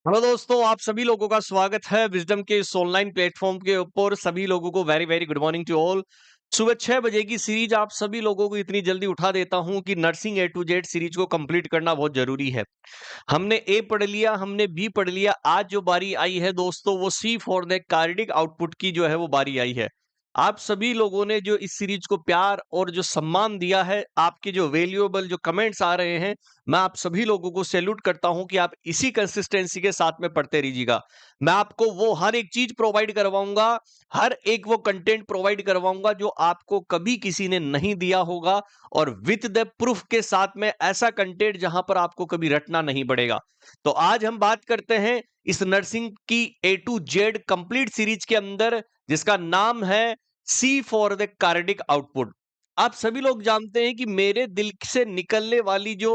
Hello दोस्तों, आप सभी लोगों का स्वागत है विजडम के इस ऑनलाइन प्लेटफॉर्म के ऊपर। सभी लोगों को very very good morning to all. सुबह 6 बजे की सीरीज आप सभी लोगों को इतनी जल्दी उठा देता हूं कि nursing A to Z series को कंप्लीट करना बहुत जरूरी है। हमने ए पढ़ लिया, हमने बी पढ़ लिया। आज जो बारी आई है दोस्तों, वो सी फॉर द कार्डिक आउटपुट की जो है वो बारी आई है। आप सभी लोगों ने जो इस सीरीज को प्यार और जो सम्मान दिया है, आपके जो वैल्यूएबल जो कमेंट्स आ रहे हैं, मैं आप सभी लोगों को सैल्यूट करता हूं कि आप इसी कंसिस्टेंसी के साथ में पढ़ते रहिएगा। मैं आपको वो हर एक चीज प्रोवाइड करवाऊंगा, हर एक वो कंटेंट प्रोवाइड करवाऊंगा जो आपको कभी किसी ने नहीं दिया होगा, और विथ द प्रूफ के साथ में ऐसा कंटेंट जहां पर आपको कभी रटना नहीं पड़ेगा। तो आज हम बात करते हैं इस नर्सिंग की ए टू जेड कंप्लीट सीरीज के अंदर, जिसका नाम है सी फॉर द कार्डिक आउटपुट। आप सभी लोग जानते हैं कि मेरे दिल से निकलने वाली जो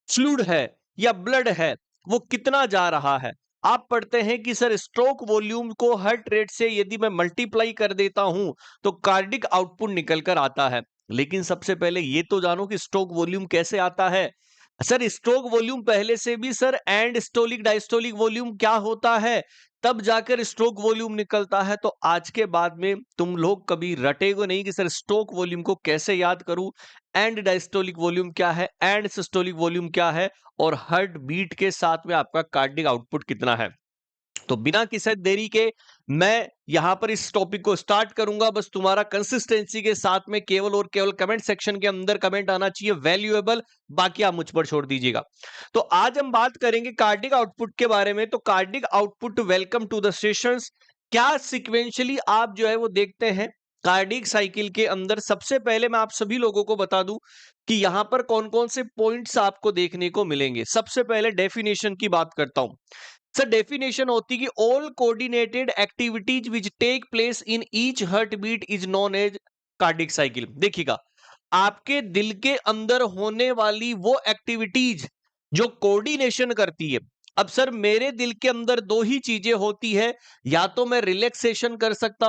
फ्लूइड है या ब्लड है, वो कितना जा रहा है। आप पढ़ते हैं कि सर स्ट्रोक वॉल्यूम को हार्ट रेट से यदि मैं मल्टीप्लाई कर देता हूं तो कार्डिक आउटपुट निकल कर आता है। लेकिन सबसे पहले ये तो जानो कि स्ट्रोक वॉल्यूम कैसे आता है। सर स्ट्रोक वॉल्यूम पहले से भी सर एंड स्टोलिक डायस्टोलिक वॉल्यूम क्या होता है, तब जाकर स्ट्रोक वॉल्यूम निकलता है। तो आज के बाद में तुम लोग कभी रटेगो नहीं कि सर स्ट्रोक वॉल्यूम को कैसे याद करूं, एंड डायस्टोलिक वॉल्यूम क्या है, एंड सिस्टोलिक वॉल्यूम क्या है, और हार्ट बीट के साथ में आपका कार्डिक आउटपुट कितना है। तो बिना किसी देरी के मैं यहां पर इस टॉपिक को स्टार्ट करूंगा। बस तुम्हारा कंसिस्टेंसी के साथ में केवल और केवल कमेंट सेक्शन के अंदर कमेंट आना चाहिए वैल्यूएबल, बाकी आप मुझ पर छोड़ दीजिएगा। तो आज हम बात करेंगे कार्डिक आउटपुट के बारे में। तो cardiac output, welcome to the sessions. क्या सिक्वेंशियली आप जो है वो देखते हैं कार्डिक साइकिल के अंदर। सबसे पहले मैं आप सभी लोगों को बता दूं कि यहां पर कौन कौन से पॉइंट्स आपको देखने को मिलेंगे। सबसे पहले डेफिनेशन की बात करता हूं। सर डेफिनेशन होती कि all coordinated activities which take place in each heart beat is known as cardiac cycle. देखिएगा, आपके दिल के अंदर होने वाली वो एक्टिविटीज जो कोऑर्डिनेशन करती है। अब सर मेरे दिल के अंदर दो ही चीजें होती है, या तो मैं रिलैक्सेशन कर सकता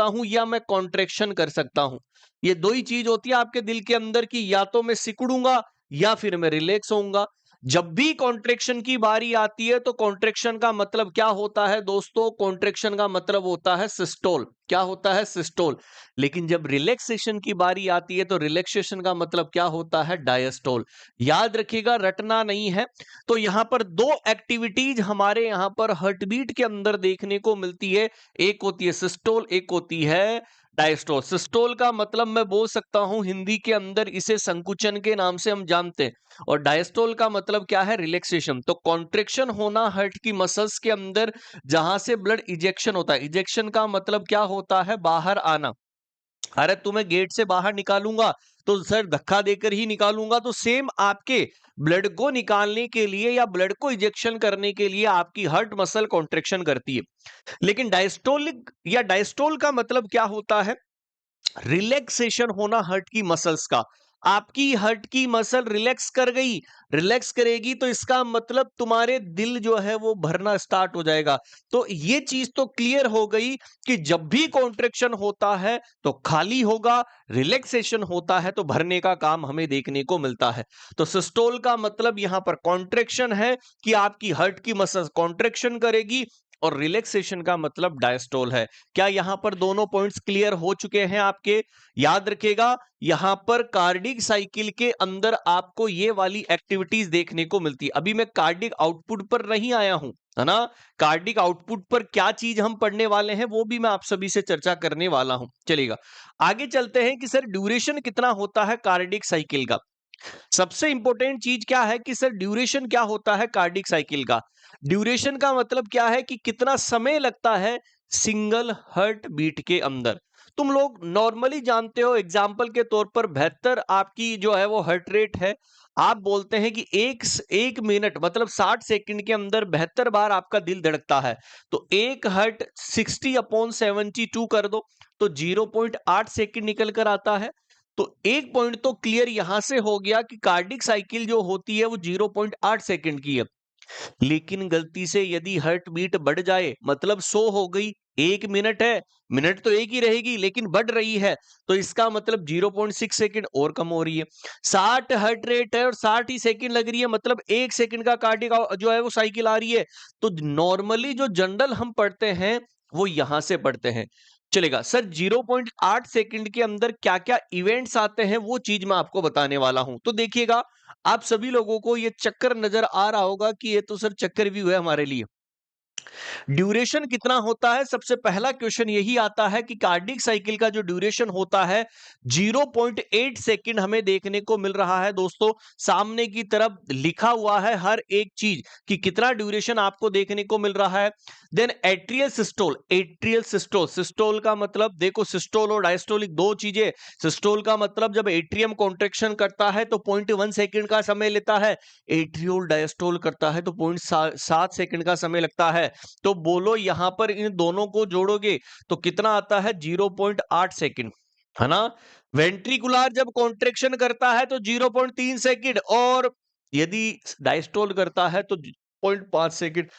हूं, या मैं कॉन्ट्रेक्शन कर सकता हूं। ये दो ही चीज होती है आपके दिल के अंदर की, या तो मैं सिकुड़ूंगा या फिर मैं रिलैक्स होऊंगा। जब भी कॉन्ट्रेक्शन की बारी आती है तो कॉन्ट्रेक्शन का मतलब क्या होता है दोस्तों, कॉन्ट्रेक्शन का मतलब होता है सिस्टोल। क्या होता है? सिस्टोल। लेकिन जब रिलैक्सेशन की बारी आती है तो रिलैक्सेशन का मतलब क्या होता है? डायस्टोल। याद रखिएगा, रटना नहीं है। तो यहां पर दो एक्टिविटीज हमारे यहां पर हार्टबीट के अंदर देखने को मिलती है। एक होती है सिस्टोल, एक होती है डायस्टोल। सिस्टोल का मतलब मैं बोल सकता हूं हिंदी के अंदर इसे संकुचन के नाम से हम जानते हैं, और डायस्टोल का मतलब क्या है? रिलैक्सेशन। तो कॉन्ट्रेक्शन होना हार्ट की मसल्स के अंदर, जहां से ब्लड इजेक्शन होता है। इजेक्शन का मतलब क्या होता है? बाहर आना। अरे तुम्हें गेट से बाहर निकालूंगा तो सर धक्का देकर ही निकालूंगा, तो सेम आपके ब्लड को निकालने के लिए या ब्लड को इजेक्शन करने के लिए आपकी हार्ट मसल कॉन्ट्रेक्शन करती है। लेकिन डायस्टोलिक या डायस्टोल का मतलब क्या होता है? रिलैक्सेशन होना हार्ट की मसल्स का। आपकी हार्ट की मसल रिलैक्स कर गई, रिलैक्स करेगी तो इसका मतलब तुम्हारे दिल जो है वो भरना स्टार्ट हो जाएगा। तो ये चीज तो क्लियर हो गई कि जब भी कॉन्ट्रेक्शन होता है तो खाली होगा, रिलैक्सेशन होता है तो भरने का काम हमें देखने को मिलता है। तो सिस्टोल का मतलब यहां पर कॉन्ट्रेक्शन है कि आपकी हार्ट की मसल कॉन्ट्रेक्शन करेगी, और रिलैक्सेशन का मतलब डायस्टोल है। क्या यहां पर दोनों पॉइंट्स क्लियर हो चुके हैं आपके? याद रखिएगा, यहां पर कार्डिक साइकिल के अंदर आपको ये वाली एक्टिविटीज देखने को मिलती है। अभी मैं कार्डिक आउटपुट पर नहीं आया हूं, है ना। कार्डिक आउटपुट पर क्या चीज हम पढ़ने वाले हैं वो भी मैं आप सभी से चर्चा करने वाला हूं। चलिएगा आगे चलते हैं कि सर ड्यूरेशन कितना होता है कार्डिक साइकिल का। सबसे इंपॉर्टेंट चीज क्या है कि सर ड्यूरेशन क्या होता है कार्डिक साइकिल का। ड्यूरेशन का मतलब क्या है कि कितना समय लगता है सिंगल हार्ट बीट के अंदर। तुम लोग नॉर्मली जानते हो, एग्जाम्पल के तौर पर 72 आपकी जो है वो हार्ट रेट है। आप बोलते हैं कि एक मिनट मतलब 60 सेकंड के अंदर 72 बार आपका दिल धड़कता है। तो एक हार्ट 60/72 कर दो तो 0.8 सेकंड निकल कर आता है। तो एक पॉइंट तो क्लियर यहां से हो गया कि कार्डिक साइकिल जो होती है वो 0.8 सेकंड की है। लेकिन गलती से यदि हार्ट बीट बढ़ जाए, मतलब 100 हो गई, 1 मिनट है, मिनट तो एक ही रहेगी लेकिन बढ़ रही है, तो इसका मतलब 0.6 सेकंड और कम हो रही है। 60 हार्ट रेट है और 60 ही सेकंड लग रही है, मतलब 1 सेकंड का कार्डियक जो है वो साइकिल आ रही है। तो नॉर्मली जो जनरल हम पढ़ते हैं वो यहां से पढ़ते हैं, चलेगा। सर 0.8 सेकंड के अंदर क्या-क्या इवेंट्स आते हैं वो चीज मैं आपको बताने वाला हूं। तो देखिएगा, आप सभी लोगों को ये चक्कर नजर आ रहा होगा कि ये तो सर चक्कर व्यू है हमारे लिए। ड्यूरेशन कितना होता है? सबसे पहला क्वेश्चन यही आता है कि कार्डिक साइकिल का जो ड्यूरेशन होता है 0.8 सेकंड हमें देखने को मिल रहा है दोस्तों। सामने की तरफ लिखा हुआ है हर एक चीज कि कितना ड्यूरेशन आपको देखने को मिल रहा है। Then atrial systole, atrial systole, systole का मतलब देखो, सिस्टोल और डायस्टोलिक दो चीजें। सिस्टोल का मतलब जब एट्रियम कॉन्ट्रेक्शन करता है तो 0.1 सेकंड का समय लेता है, एट्रियोल डायस्टोल करता है तो 0.7 सेकंड का समय लगता है। तो बोलो यहां पर इन दोनों को जोड़ोगे तो कितना आता है? 0.8 सेकंड, है ना। वेंट्रिकुलर जब कॉन्ट्रेक्शन करता है तो 0.3 सेकंड, और यदि डायस्टोल करता है तो 0.5 सेकंड।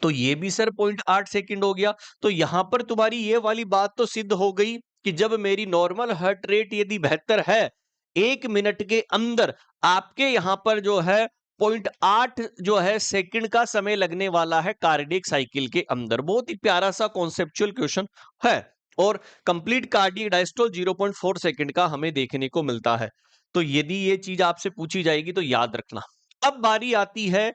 तो ये भी सर 0.8 सेकंड हो गया। तो यहां पर तुम्हारी ये वाली बात तो सिद्ध हो गई कि जब मेरी नॉर्मल हार्ट रेट यदि बेहतर है, 1 मिनट के अंदर आपके यहां पर जो है 0.8 जो है सेकंड का समय लगने वाला है कार्डियक साइकिल के अंदर। बहुत ही प्यारा सा कॉन्सेप्चुअल क्वेश्चन है। और कंप्लीट कार्डियक डायस्टोल 0.4 सेकंड का हमें देखने को मिलता है। तो यदि ये चीज आपसे पूछी जाएगी तो याद रखना। अब बारी आती है,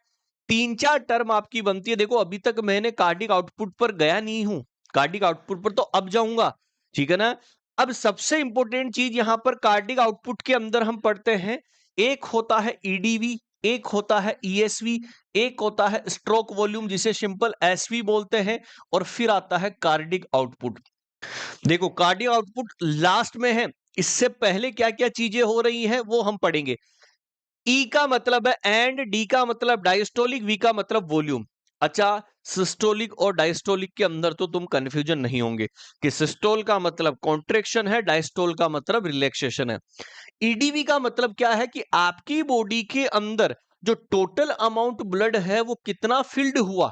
3-4 टर्म आपकी बनती है। देखो अभी तक मैंने कार्डिक आउटपुट पर गया नहीं हूं, कार्डिक आउटपुट पर तो अब जाऊंगा, ठीक है ना। अब सबसे इंपॉर्टेंट चीज यहां पर कार्डिक आउटपुट के अंदर हम पढ़ते हैं, एक होता है ईडीवी, एक होता है ईएसवी, एक होता है स्ट्रोक वॉल्यूम जिसे सिंपल एसवी बोलते हैं, और फिर आता है कार्डिक आउटपुट। देखो कार्डिक आउटपुट लास्ट में है, इससे पहले क्या क्या चीजें हो रही हैं वो हम पढ़ेंगे। ई का मतलब है एंड, डी का मतलब डायस्टोलिक, वी का मतलब वॉल्यूम। अच्छा, सिस्टोलिक और डायस्टोलिक के अंदर तो तुम कंफ्यूजन नहीं होंगे कि सिस्टोल का मतलब कॉन्ट्रेक्शन है, डायस्टोल का मतलब रिलैक्सेशन है। ईडीवी का मतलब क्या है कि आपकी बॉडी के अंदर जो टोटल अमाउंट ब्लड है वो कितना फिल्ड हुआ,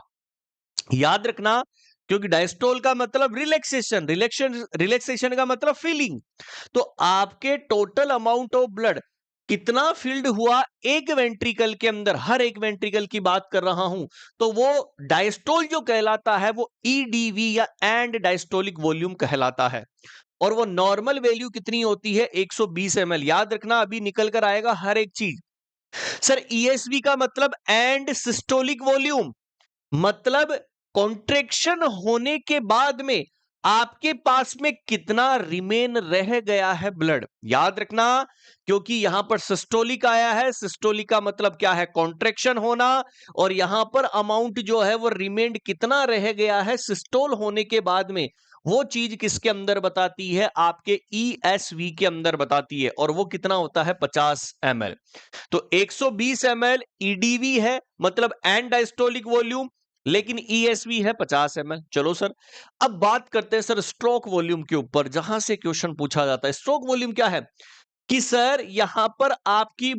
याद रखना। क्योंकि डायस्टोल का मतलब रिलैक्सेशन, रिलैक्सेशन का मतलब फीलिंग। तो आपके टोटल अमाउंट ऑफ ब्लड कितना फील्ड हुआ एक वेंट्रिकल के अंदर, हर एक वेंट्रिकल की बात कर रहा हूं, तो वो डायस्टोल जो कहलाता है वो ईडीवी या एंड डायस्टोलिक वॉल्यूम कहलाता है। और वो नॉर्मल वैल्यू कितनी होती है? 120 ml। याद रखना, अभी निकल कर आएगा हर एक चीज। सर ईएसवी का मतलब एंड सिस्टोलिक वॉल्यूम, मतलब कॉन्ट्रेक्शन होने के बाद में आपके पास में कितना रिमेन रह गया है ब्लड, याद रखना। क्योंकि यहां पर सिस्टोलिक आया है, सिस्टोलिक का मतलब क्या है? कॉन्ट्रेक्शन होना। और यहां पर अमाउंट जो है वो रिमेंड कितना रह गया है सिस्टोल होने के बाद में, वो चीज किसके अंदर बताती है? आपके ईएसवी के अंदर बताती है। और वो कितना होता है? 50 ml। तो 120 ml ईडीवी है, मतलब एंड डायस्टोलिक वॉल्यूम, लेकिन ईएसवी है 50 ml। चलो सर, अब बात करते हैं सर स्ट्रोक वॉल्यूम के ऊपर, जहां से क्वेश्चन पूछा जाता है। स्ट्रोक वॉल्यूम क्या है? कि सर यहां पर आपकी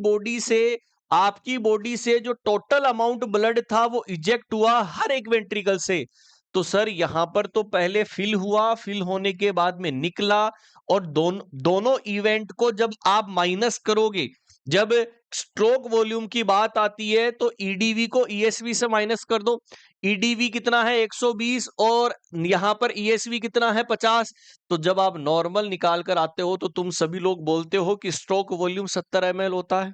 बॉडी से जो टोटल अमाउंट ब्लड था वो इजेक्ट हुआ हर एक वेंट्रिकल से। तो सर यहां पर तो पहले फिल हुआ, फिल होने के बाद में निकला, और दोनों इवेंट को जब आप माइनस करोगे, जब स्ट्रोक वॉल्यूम की बात आती है तो ईडीवी को ईएसवी से माइनस कर दो। ईडीवी कितना है? 120, और यहां पर ईएसवी कितना है? 50। तो जब आप नॉर्मल निकाल कर आते हो तो तुम सभी लोग बोलते हो कि स्ट्रोक वॉल्यूम 70 ml होता है।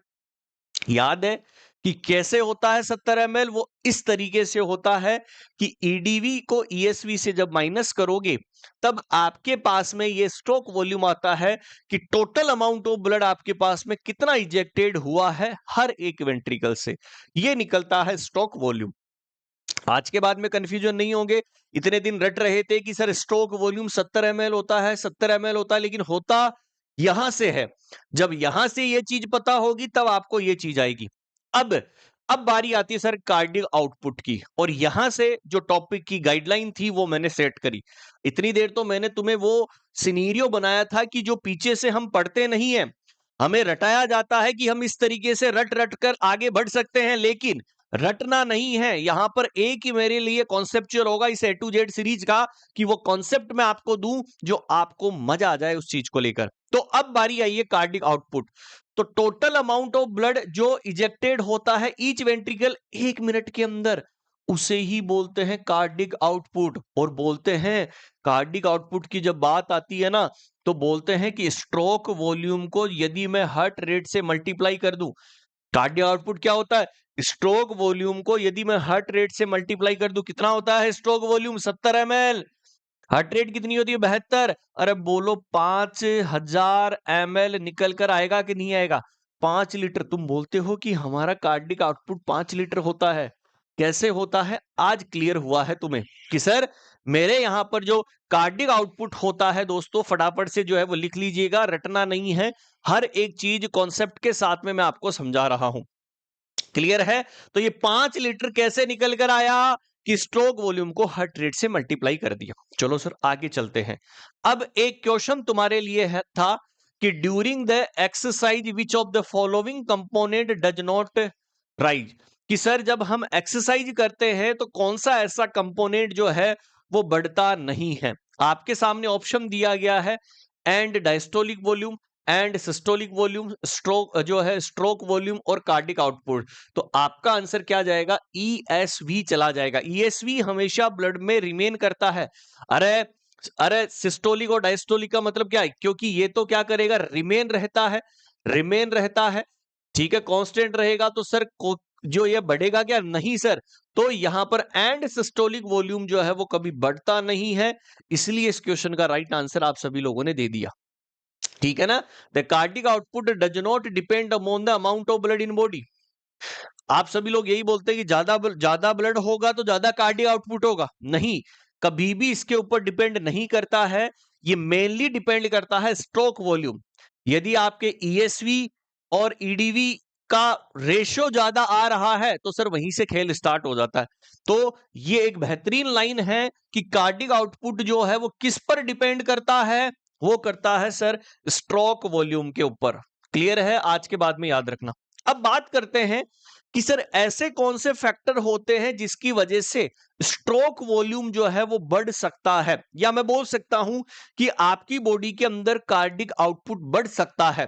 याद है कि कैसे होता है 70 ml? वो इस तरीके से होता है कि ईडीवी को ईएसवी से जब माइनस करोगे तब आपके पास में ये स्ट्रोक वॉल्यूम आता है कि टोटल अमाउंट ऑफ ब्लड आपके पास में कितना इजेक्टेड हुआ है हर एक वेंट्रिकल से, ये निकलता है स्ट्रोक वॉल्यूम। आज के बाद में कंफ्यूजन नहीं होंगे। इतने दिन रट रहे थे कि सर स्ट्रोक वॉल्यूम 70 ml होता है, 70 ml होता है, लेकिन होता यहां से है। जब यहां से ये चीज पता होगी तब आपको ये चीज आएगी। अब बारी आती है सर कार्डियक आउटपुट की, और यहां से जो टॉपिक की गाइडलाइन थी वो मैंने सेट करी। इतनी देर तो मैंने तुम्हें वो सिनेरियो बनाया था कि जो पीछे से हम पढ़ते नहीं है, हमें रटाया जाता है कि हम इस तरीके से रट रट कर आगे बढ़ सकते हैं, लेकिन रटना नहीं है, यहां पर एक ही मेरे लिए कॉन्सेप्चुअल होगा इस A to Z सीरीज का, कि वो कॉन्सेप्ट मैं आपको दूं जो आपको मजा आ जाए उस चीज को लेकर। तो अब बारी आई है कार्डिक आउटपुट। तो टोटल अमाउंट ऑफ ब्लड जो इजेक्टेड होता है ईच वेंट्रिकल 1 मिनट के अंदर, उसे ही बोलते हैं कार्डिक आउटपुट। और बोलते हैं कार्डिक आउटपुट की जब बात आती है ना, तो बोलते हैं कि स्ट्रोक वॉल्यूम को यदि मैं हार्ट रेट से मल्टीप्लाई कर दूं, कार्डिक आउटपुट क्या होता है, स्ट्रोक वॉल्यूम को यदि मैं हार्ट रेट से मल्टीप्लाई कर दूं, कितना होता है stroke volume, 70 ml। Heart rate कितनी होती है, 72। अरे बोलो 5000 ml निकल कर आएगा कि नहीं आएगा, 5 लीटर। तुम बोलते हो कि हमारा कार्डिक आउटपुट 5 लीटर होता है, कैसे होता है, आज क्लियर हुआ है तुम्हें कि सर मेरे यहां पर जो कार्डिक आउटपुट होता है दोस्तों, फटाफट से जो है वो लिख लीजिएगा, रटना नहीं है, हर एक चीज कॉन्सेप्ट के साथ में मैं आपको समझा रहा हूं। क्लियर है। तो ये 5 लीटर कैसे निकल कर आया, कि स्ट्रोक वॉल्यूम को हार्ट रेट से मल्टीप्लाई कर दिया। चलो सर आगे चलते हैं। अब एक क्वेश्चन तुम्हारे लिए है था कि during the exercise which of the following component does not rise, कि सर जब हम एक्सरसाइज करते हैं तो कौन सा ऐसा कंपोनेंट जो है वो बढ़ता नहीं है। आपके सामने ऑप्शन दिया गया है, and diastolic volume, and systolic volume, stroke जो है स्ट्रोक वॉल्यूम, और कार्डिक आउटपुट। तो आपका आंसर क्या जाएगा, ESV चला जाएगा। ESV हमेशा ब्लड में रिमेन करता है। अरे अरे सिस्टोलिक और डायस्टोलिक का मतलब क्या है, क्योंकि ये तो क्या करेगा, रिमेन रहता है, रिमेन रहता है, ठीक है, कांस्टेंट रहेगा। तो सर जो ये बढ़ेगा क्या, नहीं सर। तो यहां पर एंड सिस्टोलिक वॉल्यूम जो है वो कभी बढ़ता नहीं है, इसलिए इस क्वेश्चन का राइट आंसर आप सभी लोगों ने दे दिया। ठीक है ना। The cardiac output does not depend upon the amount of blood in body. आप सभी लोग यही बोलते हैं कि ज्यादा ब्लड होगा तो ज्यादा कार्डिक आउटपुट होगा, नहीं, कभी भी इसके ऊपर डिपेंड नहीं करता है। ये मेनली डिपेंड करता है स्ट्रोक वॉल्यूम। यदि आपके ESV और EDV का रेशियो ज्यादा आ रहा है तो सर वहीं से खेल स्टार्ट हो जाता है। तो ये एक बेहतरीन लाइन है कि कार्डिक आउटपुट जो है वो किस पर डिपेंड करता है, वो करता है सर स्ट्रोक वॉल्यूम के ऊपर। क्लियर है, आज के बाद में याद रखना। अब बात करते हैं कि सर ऐसे कौन से फैक्टर होते हैं जिसकी वजह से स्ट्रोक वॉल्यूम जो है वो बढ़ सकता है, या मैं बोल सकता हूं कि आपकी बॉडी के अंदर कार्डिक आउटपुट बढ़ सकता है।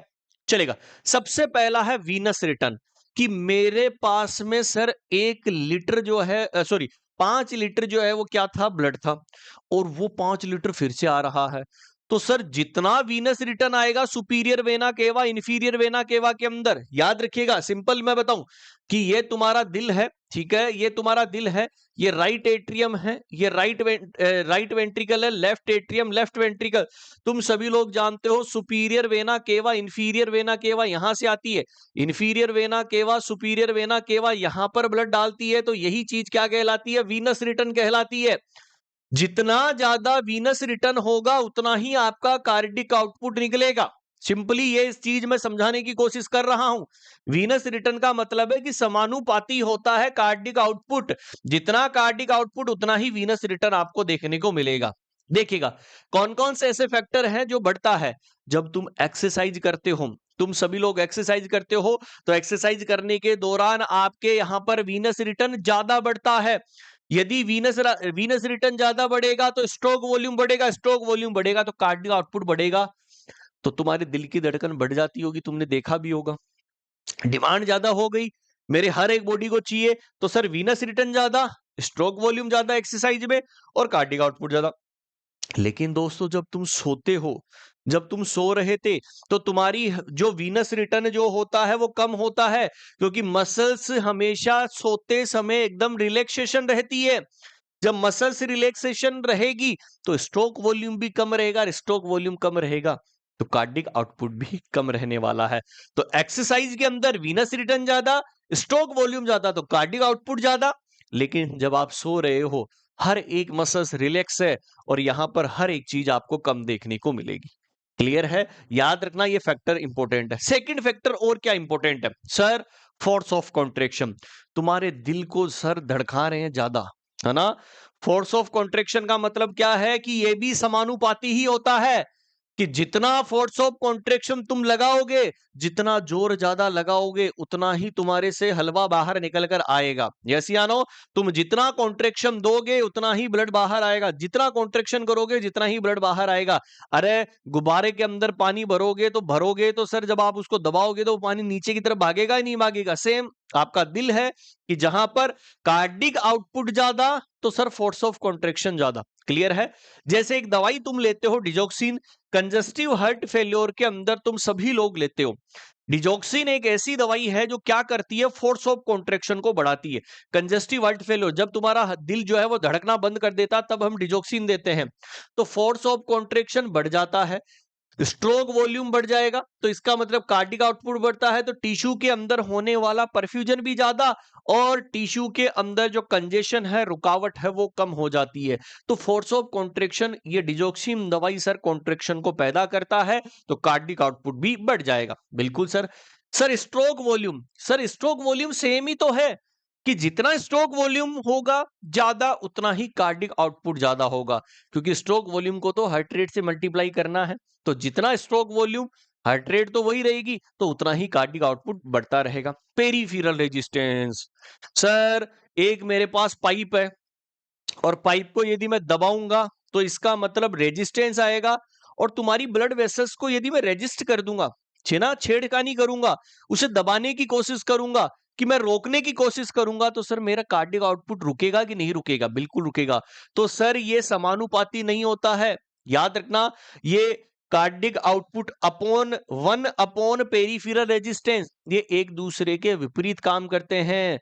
चलेगा। सबसे पहला है वीनस रिटर्न, कि मेरे पास में सर 1 लीटर जो है, सॉरी 5 लीटर जो है वो क्या था, ब्लड था, और वो 5 लीटर फिर से आ रहा है। तो सर जितना वीनस रिटर्न आएगा superior vena cava, inferior vena cava के अंदर, याद रखिएगा, सिंपल मैं बताऊं कि ये तुम्हारा दिल है, ठीक है, ये तुम्हारा दिल है, ये राइट एट्रियम है, ये राइट वेंट्रिकल है, लेफ्ट एट्रियम, लेफ्ट वेंट्रिकल। तुम सभी लोग जानते हो superior vena cava, inferior vena cava यहां से आती है, inferior vena cava, superior vena cava यहां पर ब्लड डालती है। तो यही चीज क्या कहलाती है, वीनस रिटर्न कहलाती है। जितना ज्यादा वीनस रिटर्न होगा उतना ही आपका कार्डिक आउटपुट निकलेगा। सिंपली ये इस चीज में समझाने की कोशिश कर रहा हूं। वीनस रिटर्न का मतलब है कि समानुपाती होता है कार्डिक आउटपुट, जितना कार्डिक आउटपुट उतना ही वीनस रिटर्न आपको देखने को मिलेगा। देखिएगा कौन कौन से ऐसे फैक्टर हैं जो बढ़ता है, जब तुम एक्सरसाइज करते हो, तुम सभी लोग एक्सरसाइज करते हो, तो एक्सरसाइज करने के दौरान आपके यहां पर वीनस रिटर्न ज्यादा बढ़ता है। यदि वीनस रिटर्न ज्यादा बढ़ेगा तो स्ट्रोक वॉल्यूम बढ़ेगा, स्ट्रोक वॉल्यूम बढ़ेगा तो कार्डिक आउटपुट बढ़ेगा। तो तुम्हारे दिल की धड़कन बढ़ जाती होगी, तुमने देखा भी होगा, डिमांड ज्यादा हो गई, मेरे हर एक बॉडी को चाहिए, तो सर वीनस रिटर्न ज्यादा, स्ट्रोक वॉल्यूम ज्यादा एक्सरसाइज में, और कार्डिक आउटपुट ज्यादा। लेकिन दोस्तों जब तुम सोते हो, जब तुम सो रहे थे, तो तुम्हारी जो वीनस रिटर्न जो होता है वो कम होता है, क्योंकि मसल्स हमेशा सोते समय एकदम रिलैक्सेशन रहती है। जब मसल्स रिलैक्सेशन रहेगी तो स्ट्रोक वॉल्यूम भी कम रहेगा, और स्ट्रोक वॉल्यूम कम रहेगा तो कार्डिक आउटपुट भी कम रहने वाला है। तो एक्सरसाइज के अंदर वीनस रिटर्न ज्यादा, स्ट्रोक वॉल्यूम ज्यादा, तो कार्डिक आउटपुट ज्यादा। लेकिन जब आप सो रहे हो, हर एक मसल्स रिलैक्स है, और यहां पर हर एक चीज आपको कम देखने को मिलेगी। क्लियर है, याद रखना ये फैक्टर इंपॉर्टेंट है। सेकंड फैक्टर और क्या इंपॉर्टेंट है सर, फोर्स ऑफ कॉन्ट्रेक्शन। तुम्हारे दिल को सर धड़का रहे हैं ज्यादा, है ना। फोर्स ऑफ कॉन्ट्रेक्शन का मतलब क्या है, कि ये भी समानुपाती ही होता है। कि जितना फोर्स ऑफ कॉन्ट्रेक्शन तुम लगाओगे, जितना जोर ज्यादा लगाओगे, उतना ही तुम्हारे से हलवा बाहर निकल कर आएगा। यस या नो? तुम जितना कॉन्ट्रेक्शन दोगे उतना ही ब्लड बाहर आएगा, जितना कॉन्ट्रेक्शन करोगे जितना ही ब्लड बाहर आएगा। अरे गुब्बारे के अंदर पानी भरोगे तो सर जब आप उसको दबाओगे तो वो पानी नीचे की तरफ भागेगा ही नहीं भागेगा। सेम आपका दिल है कि जहां पर कार्डिक आउटपुट ज्यादा तो सर फोर्स ऑफ कॉन्ट्रेक्शन ज्यादा। क्लियर है? जैसे एक दवाई तुम लेते हो डिजोक्सिन, कंजस्टिव हार्ट फेल्योर के अंदर तुम सभी लोग लेते हो। डिजोक्सिन एक ऐसी दवाई है जो क्या करती है, फोर्स ऑफ कॉन्ट्रेक्शन को बढ़ाती है। कंजस्टिव हार्ट फेल्योर, जब तुम्हारा दिल जो है वो धड़कना बंद कर देता तब हम डिजोक्सिन देते हैं, तो फोर्स ऑफ कॉन्ट्रेक्शन बढ़ जाता है, स्ट्रोक वॉल्यूम बढ़ जाएगा, तो इसका मतलब कार्डिक आउटपुट बढ़ता है, तो टिश्यू के अंदर होने वाला परफ्यूजन भी ज्यादा और टिश्यू के अंदर जो कंजेशन है, रुकावट है, वो कम हो जाती है। तो फोर्स ऑफ कॉन्ट्रेक्शन, ये डिजोक्सिन दवाई सर कॉन्ट्रेक्शन को पैदा करता है, तो कार्डिक आउटपुट भी बढ़ जाएगा। बिल्कुल sir. Sir stroke volume same ही तो है कि जितना स्ट्रोक वॉल्यूम होगा ज्यादा उतना ही कार्डिक आउटपुट ज्यादा होगा, क्योंकि स्ट्रोक वॉल्यूम को तो हार्ट रेट से मल्टीप्लाई करना है, तो जितना स्ट्रोक वॉल्यूम, हार्ट रेट तो वही रहेगी, तो उतना ही कार्डिक आउटपुट बढ़ता रहेगा। पेरिफेरल रेजिस्टेंस, सर एक मेरे पास पाइप है और पाइप को यदि मैं दबाऊंगा तो इसका मतलब रेजिस्टेंस आएगा, और तुम्हारी ब्लड वेसल्स को यदि मैं रेजिस्ट कर दूंगा, छेना छेड़खानी करूंगा, उसे दबाने की कोशिश करूंगा, कि मैं रोकने की कोशिश करूंगा, तो सर मेरा कार्डिक आउटपुट रुकेगा कि नहीं रुकेगा? बिल्कुल रुकेगा। तो सर ये समानुपाती नहीं होता है, याद रखना। ये cardiac output upon 1 upon peripheral resistance, ये एक दूसरे के विपरीत काम करते हैं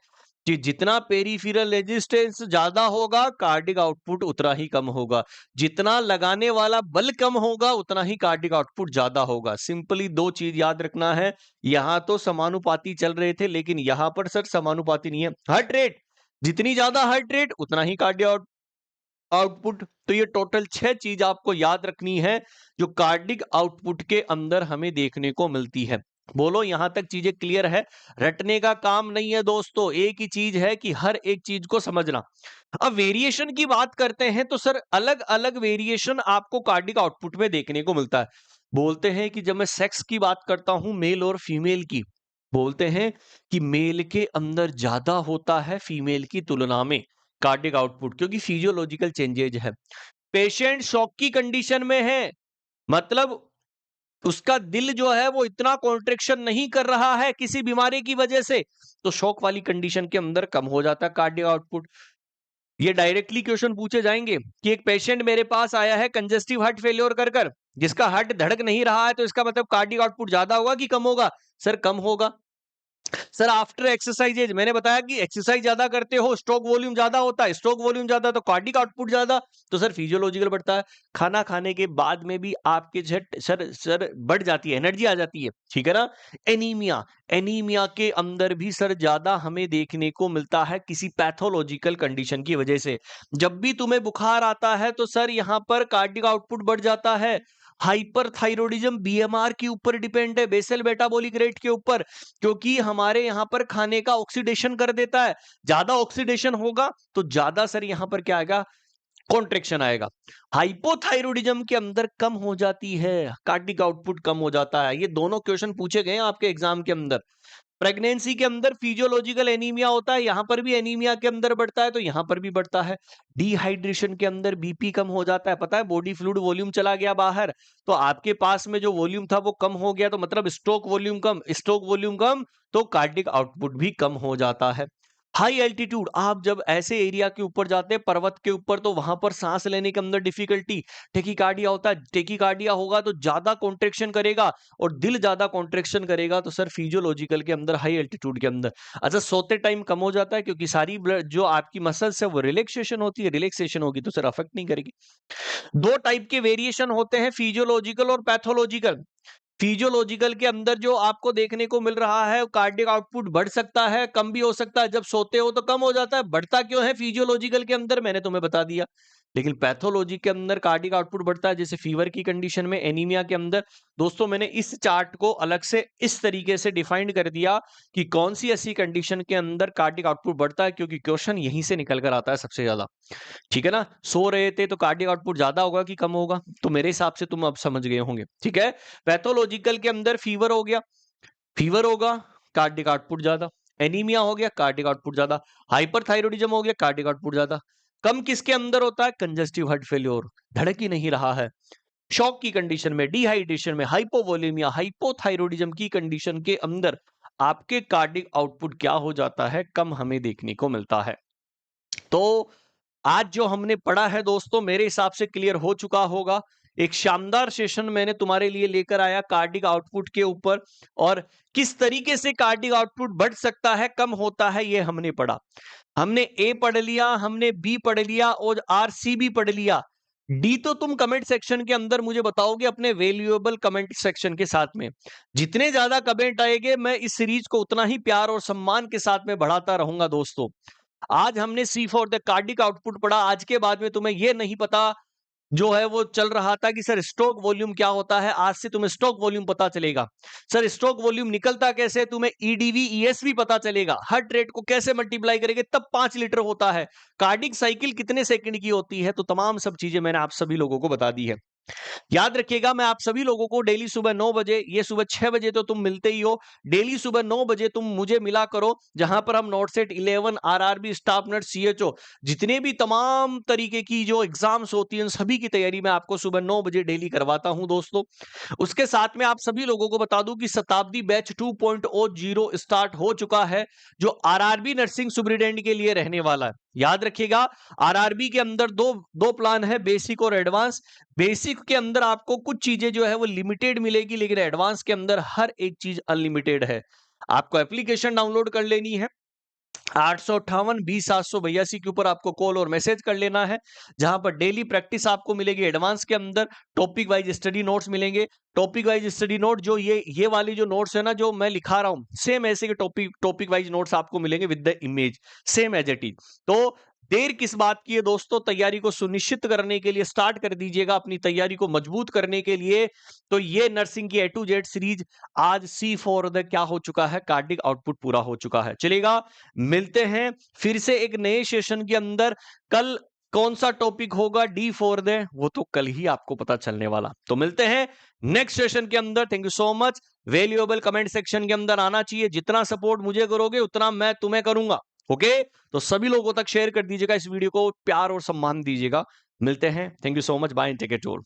कि जितना पेरिफेरल रेजिस्टेंस ज्यादा होगा कार्डिक आउटपुट उतना ही कम होगा, जितना लगाने वाला बल कम होगा उतना ही कार्डिक आउटपुट ज्यादा होगा। सिंपली दो चीज याद रखना है। यहां तो समानुपाती चल रहे थे, लेकिन यहां पर सर समानुपाती नहीं है। हार्ट रेट, जितनी ज्यादा हार्ट रेट उतना ही कार्डिक आउटपुट। तो ये टोटल 6 चीज आपको याद रखनी है जो कार्डिक आउटपुट के अंदर हमें देखने को मिलती है। बोलो यहां तक चीजें क्लियर है? रटने का काम नहीं है दोस्तों, एक ही चीज है कि हर एक चीज को समझना। अब वेरिएशन की बात करते हैं तो सर अलग अलग वेरिएशन आपको कार्डिक आउटपुट में देखने को मिलता है। बोलते हैं कि जब मैं सेक्स की बात करता हूं, मेल और फीमेल की, बोलते हैं कि मेल के अंदर ज्यादा होता है फीमेल की तुलना में कार्डिक आउटपुट, क्योंकि फिजियोलॉजिकल चेंजेज है। पेशेंट शॉक की कंडीशन में है, मतलब उसका दिल जो है वो इतना कॉन्ट्रेक्शन नहीं कर रहा है किसी बीमारी की वजह से, तो शॉक वाली कंडीशन के अंदर कम हो जाता है कार्डिक आउटपुट। ये डायरेक्टली क्वेश्चन पूछे जाएंगे कि एक पेशेंट मेरे पास आया है कंजेस्टिव हार्ट फेलियर कर जिसका हार्ट धड़क नहीं रहा है, तो इसका मतलब कार्डिक आउटपुट ज्यादा होगा कि कम होगा? सर कम होगा। सर आफ्टर एक्सरसाइजेज, मैंने बताया कि एक्सरसाइज ज्यादा करते हो स्ट्रोक वॉल्यूम ज्यादा होता है, स्ट्रोक वॉल्यूम ज्यादा तो कार्डिक आउटपुट ज्यादा, तो सर फिजियोलॉजिकल बढ़ता है। खाना खाने के बाद में भी आपके झट सर सर बढ़ जाती है, एनर्जी आ जाती है, ठीक है ना। एनीमिया, एनीमिया के अंदर भी सर ज्यादा हमें देखने को मिलता है किसी पैथोलॉजिकल कंडीशन की वजह से। जब भी तुम्हें बुखार आता है तो सर यहां पर कार्डिक आउटपुट बढ़ जाता है। हाइपरथायरोडिज्म बीएमआर के ऊपर डिपेंड है, बेसल मेटाबॉलिक रेट के ऊपर, क्योंकि हमारे यहां पर खाने का ऑक्सीडेशन कर देता है। ज्यादा ऑक्सीडेशन होगा तो ज्यादा सर यहां पर क्या आएगा? कॉन्ट्रेक्शन आएगा। हाइपोथायरोडिज्म के अंदर कम हो जाती है, कार्डिक आउटपुट कम हो जाता है। ये दोनों क्वेश्चन पूछे गए हैं आपके एग्जाम के अंदर। प्रेगनेंसी के अंदर फिजियोलॉजिकल एनीमिया होता है, यहां पर भी एनीमिया के अंदर बढ़ता है, तो यहां पर भी बढ़ता है। डिहाइड्रेशन के अंदर बीपी कम हो जाता है, पता है बॉडी फ्लूइड वॉल्यूम चला गया बाहर, तो आपके पास में जो वॉल्यूम था वो कम हो गया, तो मतलब स्ट्रोक वॉल्यूम कम, स्ट्रोक वॉल्यूम कम तो कार्डिक आउटपुट भी कम हो जाता है। हाई एल्टीट्यूड, आप जब ऐसे एरिया के ऊपर जाते हैं पर्वत के ऊपर, तो वहां पर सांस लेने के अंदर डिफिकल्टी, टेकिकार्डिया होता है। टेकिकार्डिया होगा तो ज्यादा कॉन्ट्रेक्शन करेगा, और दिल ज्यादा कॉन्ट्रेक्शन करेगा तो सर फिजियोलॉजिकल के अंदर हाई एल्टीट्यूड के अंदर। अच्छा सोते टाइम कम हो जाता है, क्योंकि सारी ब्लड जो आपकी मसल्स है वो रिलैक्सेशन होती है, रिलैक्सेशन होगी तो सर अफेक्ट नहीं करेगी। दो टाइप के वेरिएशन होते हैं, फिजियोलॉजिकल और पैथोलॉजिकल। फिजियोलॉजिकल के अंदर जो आपको देखने को मिल रहा है, कार्डिक आउटपुट बढ़ सकता है, कम भी हो सकता है। जब सोते हो तो कम हो जाता है, बढ़ता क्यों है फिजियोलॉजिकल के अंदर, मैंने तुम्हें बता दिया। लेकिन पैथोलॉजी के अंदर कार्डिक आउटपुट बढ़ता है, जैसे फीवर की कंडीशन में, एनीमिया के अंदर। दोस्तों मैंने इस चार्ट को अलग से इस तरीके से डिफाइन कर दिया कि कौन सी ऐसी कंडीशन के अंदर कार्डिक आउटपुट बढ़ता है, क्योंकि क्वेश्चन यहीं से निकल कर आता है सबसे ज्यादा। ठीक है ना, सो रहे थे तो कार्डिक आउटपुट ज्यादा होगा कि कम होगा, तो मेरे हिसाब से तुम अब समझ गए होंगे। ठीक है, पैथोलॉजिकल के अंदर फीवर हो गया, फीवर होगा कार्डिक आउटपुट ज्यादा, एनीमिया हो गया कार्डिक आउटपुट ज्यादा, हाइपरथायरॉयडिज्म हो गया कार्डिक आउटपुट ज्यादा। कम किसके अंदर होता है? कंजेस्टिव हार्ट फेल्योर, धड़क ही नहीं रहा है। शॉक की कंडीशन में, डिहाइड्रेशन में, हाइपोवोलेमिया, हाइपोथायरॉयडिज्म की कंडीशन के अंदर आपके कार्डिक आउटपुट क्या हो जाता है? कम हमें देखने को मिलता है। तो आज जो हमने पढ़ा है दोस्तों, मेरे हिसाब से क्लियर हो चुका होगा। एक शानदार सेशन मैंने तुम्हारे लिए लेकर आया कार्डिक आउटपुट के ऊपर, और किस तरीके से कार्डिक आउटपुट बढ़ सकता है, कम होता है, ये हमने पढ़ा। हमने ए पढ़ लिया, हमने बी पढ़ लिया और आरसी भी पढ़ लिया। डी तो तुम कमेंट सेक्शन के अंदर मुझे बताओगे अपने वैल्यूएबल कमेंट सेक्शन के साथ में। जितने ज्यादा कमेंट आएंगे मैं इस सीरीज को उतना ही प्यार और सम्मान के साथ में बढ़ाता रहूंगा दोस्तों। आज हमने सी फॉर द कार्डिक आउटपुट पढ़ा। आज के बाद में तुम्हें यह नहीं पता जो है वो चल रहा था कि सर स्ट्रोक वॉल्यूम क्या होता है, आज से तुम्हें स्ट्रोक वॉल्यूम पता चलेगा। सर स्ट्रोक वॉल्यूम निकलता कैसे, तुम्हें ईडीवी ईएस भी पता चलेगा। हार्ट रेट को कैसे मल्टीप्लाई करेंगे तब 5 लीटर होता है, कार्डिक साइकिल कितने सेकंड की होती है, तो तमाम सब चीजें मैंने आप सभी लोगों को बता दी है। याद रखिएगा, मैं आप सभी लोगों को डेली सुबह 9 बजे, ये सुबह 6 बजे तो तुम मिलते ही हो, डेली सुबह 9 बजे तुम मुझे मिला करो, जहां पर हम not set 11, RRB, staff nurse, CHO, जितने भी तमाम तरीके की जो एग्जाम्स होती हैं सभी की तैयारी मैं आपको सुबह 9 बजे डेली करवाता हूं दोस्तों। उसके साथ में आप सभी लोगों को बता दूं कि शताब्दी बैच 2.0 स्टार्ट हो चुका है, जो आरआरबी नर्सिंग सुपरिटेंडेंट के लिए रहने वाला है। याद रखिएगा, आरआरबी के अंदर दो प्लान है, बेसिक और एडवांस। बेसिक के अंदर आपको कुछ चीजें जो है वो लिमिटेड मिलेगी, लेकिन एडवांस के अंदर हर एक चीज अनलिमिटेड है। आपको एप्लीकेशन डाउनलोड कर लेनी है, 858-20-782 के ऊपर आपको कॉल और मैसेज कर लेना है, जहां पर डेली प्रैक्टिस आपको मिलेगी। एडवांस के अंदर टॉपिक वाइज स्टडी नोट्स मिलेंगे। टॉपिक वाइज स्टडी नोट जो ये वाली जो नोट्स है ना, जो मैं लिखा रहा हूं, सेम ऐसे के टॉपिक वाइज नोट्स आपको मिलेंगे with the image, same as it is. तो देर किस बात की है दोस्तों, तैयारी को सुनिश्चित करने के लिए स्टार्ट कर दीजिएगा, अपनी तैयारी को मजबूत करने के लिए। तो ये नर्सिंग की A to Z सीरीज आज सी फॉर द क्या हो चुका है, कार्डिक आउटपुट पूरा हो चुका है। चलेगा, मिलते हैं फिर से एक नए सेशन के अंदर। कल कौन सा टॉपिक होगा डी फॉर द, वो तो कल ही आपको पता चलने वाला। तो मिलते हैं नेक्स्ट सेशन के अंदर। Thank you so much. Valuable comment section के अंदर आना चाहिए, जितना सपोर्ट मुझे करोगे उतना मैं तुम्हें करूंगा। ओके, तो सभी लोगों तक शेयर कर दीजिएगा, इस वीडियो को प्यार और सम्मान दीजिएगा। मिलते हैं, thank you so much, bye, take care.